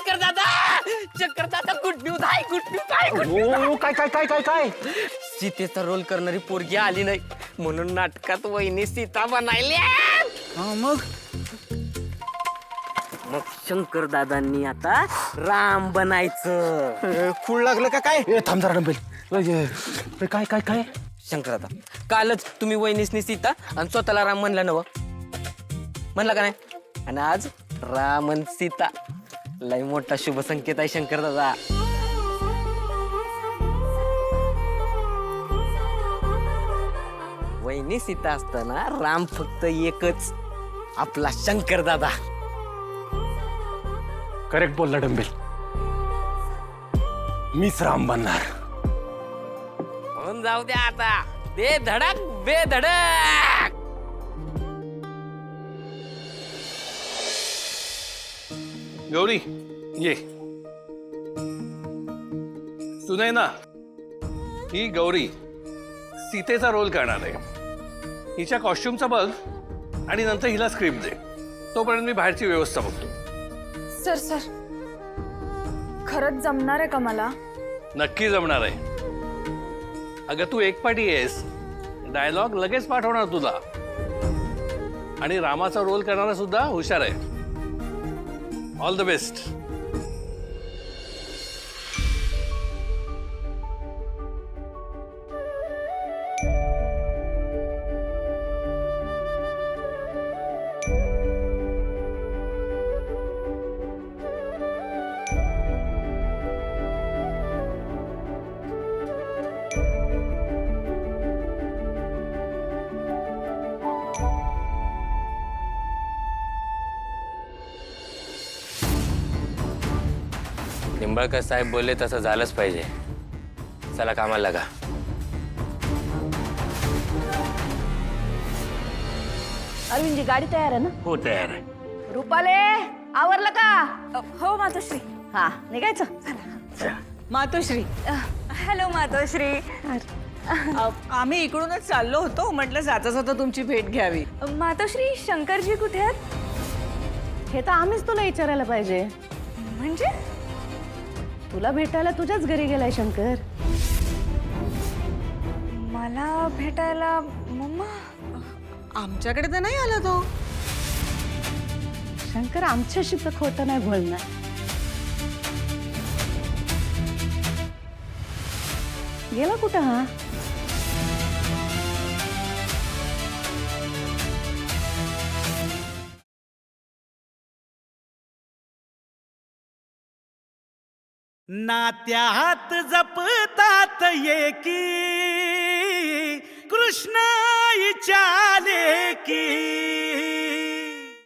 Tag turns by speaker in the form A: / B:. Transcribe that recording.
A: शंकर दादा good news आहे, good news आहे.
B: ओ काय काय काय काय काय
A: सीतेचा रोल करणारी पोरगी आली नाही म्हणून नाटकात वहिनी सीता बनायल्या.
B: मग
A: मग शंकर दादांनी आता राम बनायचं.
B: खूळ लागलं का काय थांब जरा डंबेल काय काय काय
A: शंकर दादा कालच तुम्ही वहिनीसनी सीता आणि स्वतःला राम म्हणला नव म्हणला का नाही, आणि आज राम आणि सीता लय मोठा शुभ संकेत आहे शंकर दादा. वहिनी सीता असताना राम फक्त एकच, आपला शंकर दादा.
B: करेक्ट बोलला डंबेल. मीच राम बनणार.
A: म्हणून जाऊ द्या आता दे धडक बे धडक.
C: गौरी ये. तू नाही ना, ही गौरी सीतेचा रोल करणार आहे. हिच्या कॉस्ट्युमचा बघ आणि नंतर हिला स्क्रिप्ट दे. तोपर्यंत मी बाहेरची व्यवस्था बघतो.
D: सर खरंच जमणार आहे का मला?
C: नक्की जमणार आहे. अगं तू एकपाटी आहेस, डायलॉग लगेच पाठवणार तुला. आणि रामाचा रोल करणारा सुद्धा हुशार आहे. All the best.
A: निंबाळकर साहेब बोलले तसं झालंच पाहिजे. चला कामाला लागा.
E: अरविंदजी गाडी तयार आहे ना?
C: हो तयार आहे.
E: रुपाले आवरलं का?
D: हो मातोश्री.
E: हा निघायचं.
F: मातोश्री,
D: हॅलो मातोश्री.
F: आम्ही इकडूनच चाललो होतो, म्हटलं जाता जाता तुमची भेट घ्यावी.
D: मातोश्री शंकरजी कुठे आहेत?
E: हे तर आम्हीच तुला विचारायला पाहिजे.
D: म्हणजे
E: तुला भेटायला तुझ्याच घरी गेलाय शंकर.
D: मला भेटायला मम्मा?
F: आमच्याकडे तर नाही आला तो.
E: शंकर आमच्याशी तर खोटं नाही बोलणार. गेला कुठं हा?
G: नात्यात जपतात एकी कृष्ण इचाले की